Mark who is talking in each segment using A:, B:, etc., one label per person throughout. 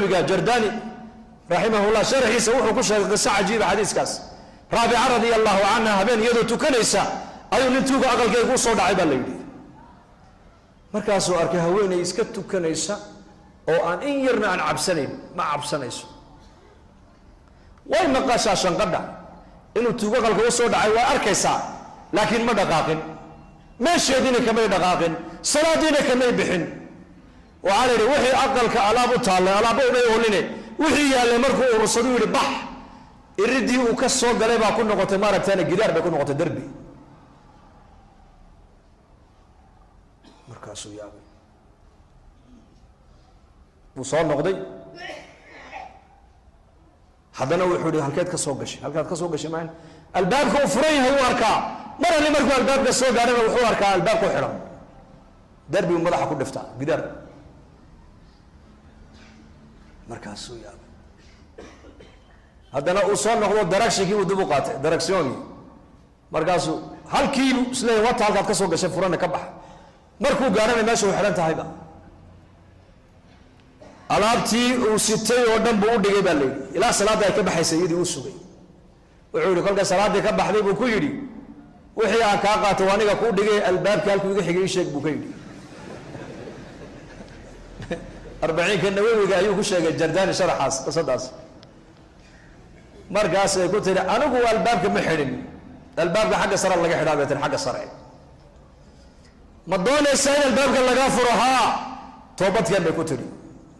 A: جرداني رحمه الله شرحي سوحه كشة قصة عجيبة حديث كاس رابعة رضي الله عنها بين يدو تكنيسة أيو ننتوك أقل كيكو صوت عيبا ليدي مركاسو أركيها وين يسكت تكنيسة أو أن إن يرنا عن عبسنين ما عبسنيسو وين مقاسا شنقدع إنو توك أقل كيكو صوت عيبا أركيسا لكن ما دقاقين ما شهدين كما يدقاقين صلاة كما يبحن وعلى وحي أقل كألابو تالي ألابو بيوليني وحي يالي مركو ورسلو يلي بح الردي وكسو قليبا كن نقطة مارك تاني قدار بيكون نقطة دربي مركاسو يابي وصال نقضي حدنا وحوري هالكاد كسو قشي هالكاد كسو قشي معين الباب كو فرين هو أركا مرة اللي مركو الباب كسو قليبا وحو أركا الباب كو حرام دربي ومضحة كل دفتع قدار مركاسو يابي هذا أنا أوصل نقول دركشي كي ودبوقات دركسيوني مركاسو هل كيلو سلي وات هل كسو قشة فرنا كبح مركو قارن ماشي وحرنت هايبا ألابتي وستي ودم بودي قبلي إلى صلاة كبح سيدي وسوي وعوري كل صلاة كبح ذي بكويري وحيا كاقا تواني كودي الباب كالكو يحيي شيك بكويري 40 كنووي قايو كشيء الجرداني شرحاس قصداس مرقاس قلت له انا هو الباب كمحرم الباب حق سر الله حدابه حق سرعي ما دون السيد الباب كان لغا فرها توبت كان كتري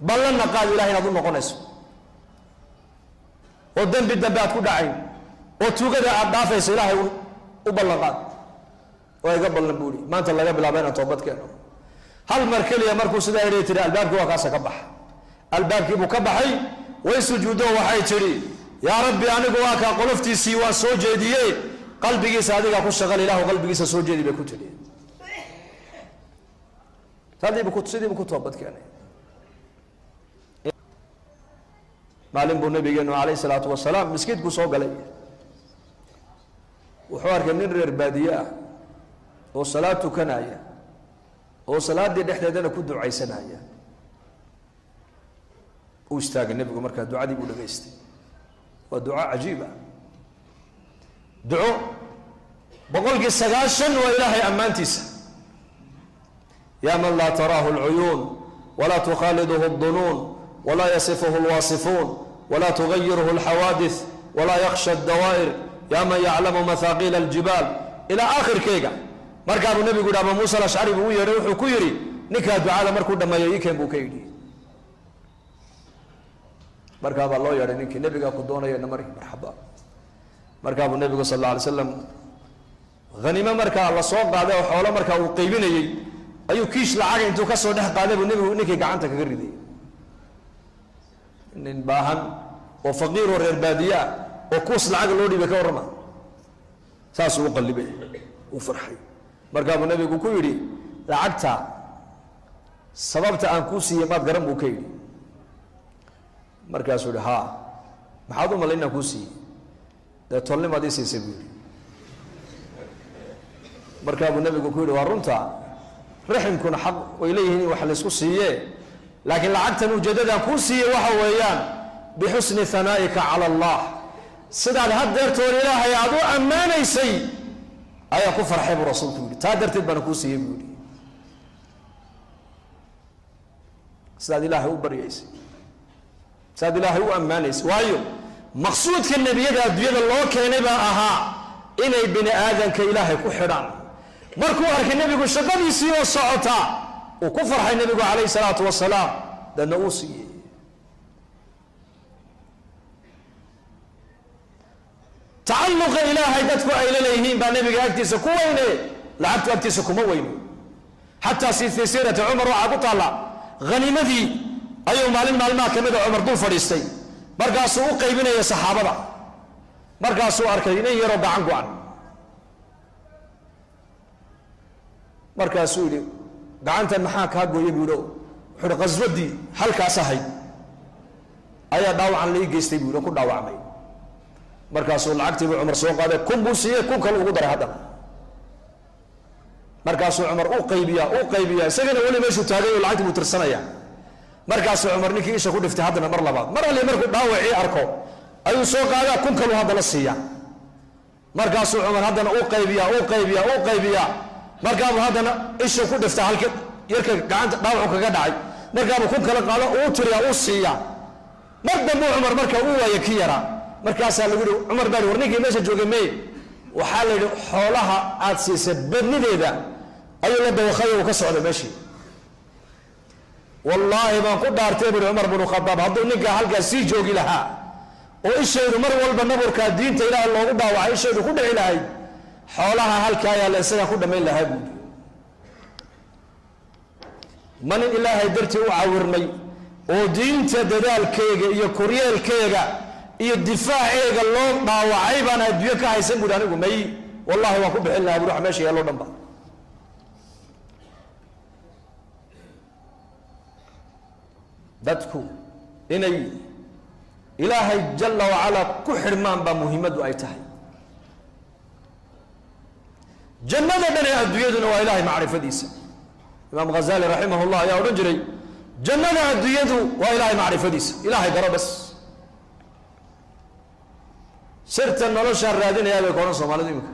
A: بلنا قال الهي نظن قنيس ودن بالدبات كدعين وتوغدا ادافيس الهي وبلغات ويقبل نبولي ما انت لغا بلابين توبت كان هل مركلي مركو سدا يريتري الباب كوا كاسا كبح الباب كيبو كبحي ويسجودوا وحي تري يا ربي انا واكا قلفتي سيوا سو جيديه قلبي صادقا كو شغل اله قلبي سو جيدي بكتري هذه بكت سيدي بكت توبت كان معلم بو النبي عليه الصلاه والسلام مسكيت كو سو غلي وحوار كان رير باديه وصلاه كنايه وصلاة دي دحدنا كنت دعايسنايا واستاغ النبي مركا دعاء دي بو دغيستي ودعاء عجيبه دعاء بقول سغاشن والهي امانتيس يا من لا تراه العيون ولا تخالده الظنون ولا يصفه الواصفون ولا تغيره الحوادث ولا يخشى الدوائر يا من يعلم مثاقيل الجبال الى اخر كيغا marka uu nabigu dhaama Musa al-Ash'ari uu yeeray wuxuu ku yiri ninka ducada markuu dhameeyay ikeen buu ka yiri marka baa loo yeeray ninkii nabiga ku doonayay namari marxaba marka uu nabigu sallallahu alayhi wasallam ghanima marka la soo qaaday oo xoolo marka uu qaybinayay ayuu kiish lacag intuu ka soo dhax qaaday buu nabigu ninkii gacanta kaga riday nin baahan oo faqiir oo reer baadiya oo kuus lacag loo dhibay ka warama saas uu qalbay uu farxay marka uu nabigu ku yiri lacagta sababta aan ku siiyay maad garan buu ka yiri markaas uu ha maxaad u malaynaa ku siiyay da tolnimadii siisay buu yiri marka uu nabigu ku yiri waa runta raximkuna xaq way leeyihiin wax la isku siiyay laakiin lacagtan ujeedada ku siiyay waxa weeyaan bihusni thanaa'ika ala allah sidaad hadeertoon ilaahay aad u ammaanaysay ayaa ku farxay rasuulku yiri taa darteed baan ku siiyay buu yiri sidaad ilaahay u baryaysay sidaad ilaahay u ammaanaysay waayo maqsuudka nabiyada adduunyada loo keenay baa ahaa inay bini aadanka ilaahay ku xidhaan markuu arkay nabigu shaqadiisii oo socota uu ku farxay nabigu calayhi salaatu wasalaam dana uu siiyay تعلق إلهي دتكو أي لليهين بنبي أكتس كوينه لعبت أكتس كم وينه حتى في سيرة عمر وعبد الله غنيمتي أيوم معلم ما كمده عمر دون فريستي مرقاسو قيبنا يا صحابة مرقاسو أركيني يربع عنكو عن مرقاسو لي دعنت المحاك هاقو يقولوا حر غزودي حلقة صحي أيا داوع عن لي جيستي بيقولوا كل داوع عمي markaasuu lacagtii Umar soo qaaday kun buu siiyay kun kale ugu daray hadda markaasuu Umar u qaybiya isagana wali meeshu taagay oo lacagtii uu tirsanaya markaasuu cumar ninkii isha ku dhiftay haddana mar labaad mar alle markuu dhaawacii arko ayuu soo qaadaa kun kalu haddana siiya markaasuu cumar haddana u qaybiyaa markaabuu haddana isha ku dhifta halka yarka gacanta dhaawacu kaga dhacay markaabuu kun kala qaado uu tiriyaa uu siiya mar dambe cumar marka uu waayo ki yaraa markaasaa lagu yihi cumar baa war ninkii meesha joogay mey waxaa la yidhi xoolaha aad siisay badnideeda ayuu la dawakhay uu ka socda meeshii wallaahi baan ku dhaartay buri cumar binu khadaab hadduu ninkaa halkaa sii joogi lahaa oo ishaydu mar walba naburkaa diinta ilaahay loogu dhaawacay ishaydu ku dhici lahayd xoolaha halkaa yaalla isagaa ku dhammayn lahaa buuri ma nin ilaahay dartii u cawirmay oo diinta dadaalkeega iyo koryeelkeega iyo difaaceega loo dhaawacay baan adduunyo ka haysan buuri anigu may wallahi waan ku bixin lahaa buri wax meesha yaallo dhan ba dadku inay ilaahay jalla wacalaa ku xidhmaan baa muhiimaddu ay tahay jannada dhan ee adduunyaduna waa ilaahay macrifadiisa imaam ghazali raximah llah ayaa odhan jiray jannada adduunyadu waa ilaahay macrifadiisa ilaahay garo bas sirta noloshaan raadinayaa bay koodhan soomaalidu iminka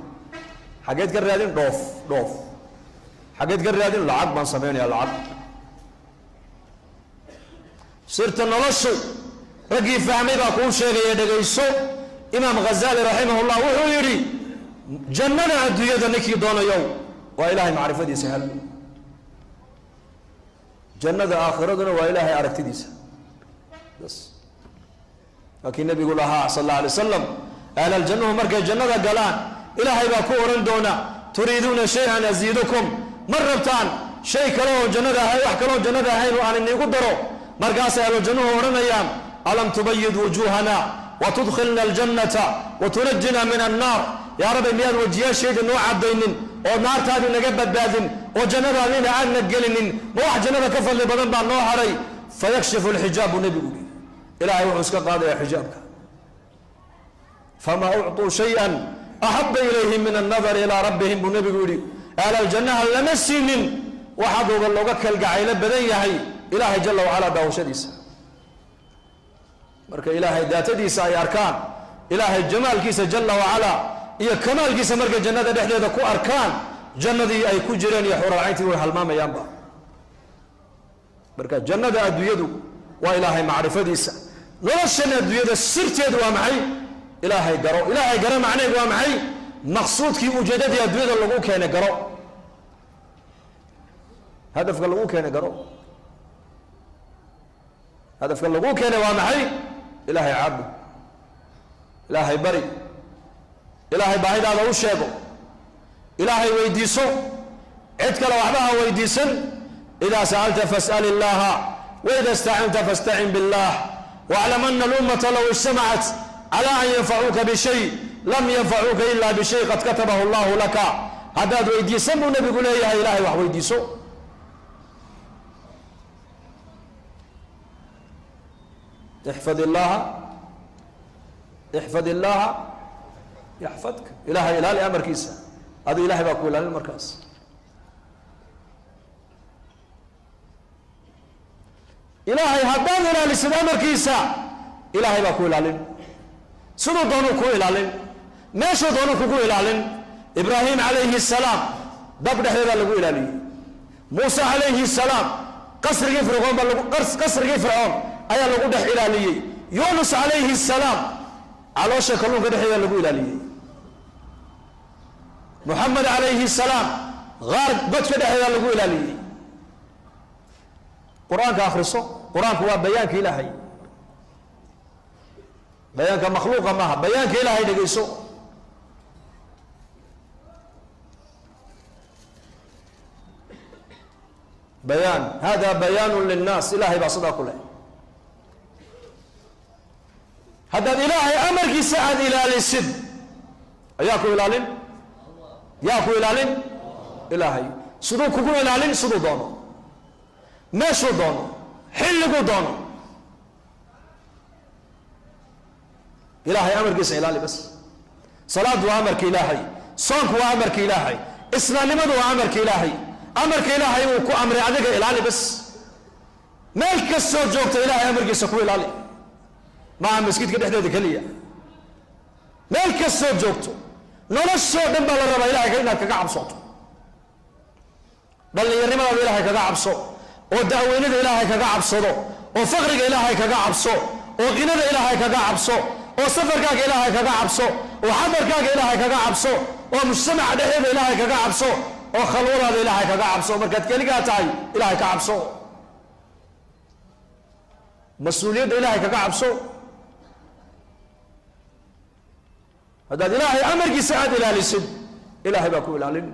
A: xaggeed ka raadin dhoof xaggeed ka raadin lacag baan samaynayaa lacag sirta noloshu raggii fahmay baa kuu sheegaya dhegayso imaam ghazali raximah llah wuxuu yidhi jannada adduunyada ninkii doonayow waa ilaahay macrifadiisa hal jannada aakhiraduna waa ilaahay aragtidiisa bas laakiin nabigu lahaa sal alla alay wasalam ahla aljannuhu markay jannada galaan ilaahay baa ku oran doona turiiduuna shay-an aziidukum ma rabtaan shay kale oo jannada ahay wax kale oo jannada ahayn oo aan iniigu daro markaasay ahlu jannuhu odhanayaan alam tubayid wujuuhana watudkhilna aljannata watunajina min annaar yaa rabbi miyaad wajiyaasheedii noo cadaynin oo naartaadii naga badbaadin oo jannadaadiina aadna gelinin ma wax jannada ka fadli badan baa noo haray fayakshifu alxijaabu nebigu ilaahay wuxuu iska qaadayaa xijaabka famaa ucطuu shay-an axaba ilayhim min annadari ilaa rabbihim buu nebigu yidhi ahlaljannaha lama siinin waxaduuba looga kalgacaylo badan yahay ilaahay jalla wacalaa daawashadiisa marka ilaahay daatadiisa ay arkaan ilaahay jamaalkiisa jalla wacalaa iyo kamaalkiisa markay jannada dhexdeeda ku arkaan jannadii ay ku jireen iyo xuralcayntii way halmaamayaanba marka jannada adduunyadu waa ilaahay macrifadiisa noloshan adduunyada sirteedu waa maxay ilaahay garo macnaheedu waa maxay maqsuudkii ujeedadii adduunyada lagu keenay garo hadafka lagu keenay garo hadafka lagu keenay waa maxay ilaahay caabud ilaahay bari ilaahay baahidaada u sheego ilaahay weydiiso cid kale waxba ha weydiisan idaa sa'alta fas'al illaha waida istacinta fastacin billah waclam ana alummata low ijtamacat cala an yanfacuuka bishay lam yanfacuuka ila bishay qad katabahu allahu laka haddaad weydiisan buu nebigu leeyahay ilaahay wax weydiiso ixfad illaha yaxfadka ilaahay ilaali amarkiisa adu ilahay baa ku ilaalin markaas ilaahay haddaad ilaalisid amarkiisa ilaahay baa ku ilaalin siduu doonuu ku ilaalin meeshuu doonuu kugu ilaalin ibraahim calayhi salaam dab dhexdeedaa lagu ilaaliyey muuse calayhi salaam qasrigii fircoon ayaa lagu dhex ilaaliyey yunus calayhi salaam caloosha kalluunka dhexdeeda lagu ilaaliyey muxamed calayhi salaam qaar godka dhexdeeda lagu ilaaliyey qur-aanka akhriso qur-aanku waa bayaanka ilaahay bayaanka makhluuqa maaha bayaanka ilaahay dhegayso bayaan hada bayaanu linnaas ilaahay baa sidaa ku leh haddaad ilaahay amarkiisa aad ilaalisid ayaa ku ilaalin yaa ku ilaalin ilaahay siduu kugu ilaalin siduu doono meeshuu doono xilliguu doono ilaahay amarkiisa ilaali bas salaadu waa amarka ilaahay soonku waa amarka ilaahay islaamnimadu waa amarka ilaahay uu ku amray adiga ilaali bas meel kastoo joogta ilaahay amarkiisa ku ilaali maaha masjidka dhexdeeda keliya meel kastoo joogto noloshoo dhan baa la rabaa ilahay inaad kaga cabsoto dhallinyarnimadaada ilaahay kaga cabso oo da'weynada ilaahay kaga cabsado oo faqriga ilaahay kaga cabso oo qinada ilaahay kaga cabso oo safarkaaga ilaahay kaga cabso oo xadarkaaga ilaahay kaga cabso oo mujtamaca dhexdeeda ilaahay kaga cabso oo khalwadaada ilaahay kaga cabso markaad keligaa tahay ilaahay ka cabso mas-uuliyadda ilaahay kaga cabso haddaad ilaahay amarkiisa aad ilaalisid ilaahay baa ku ilaalin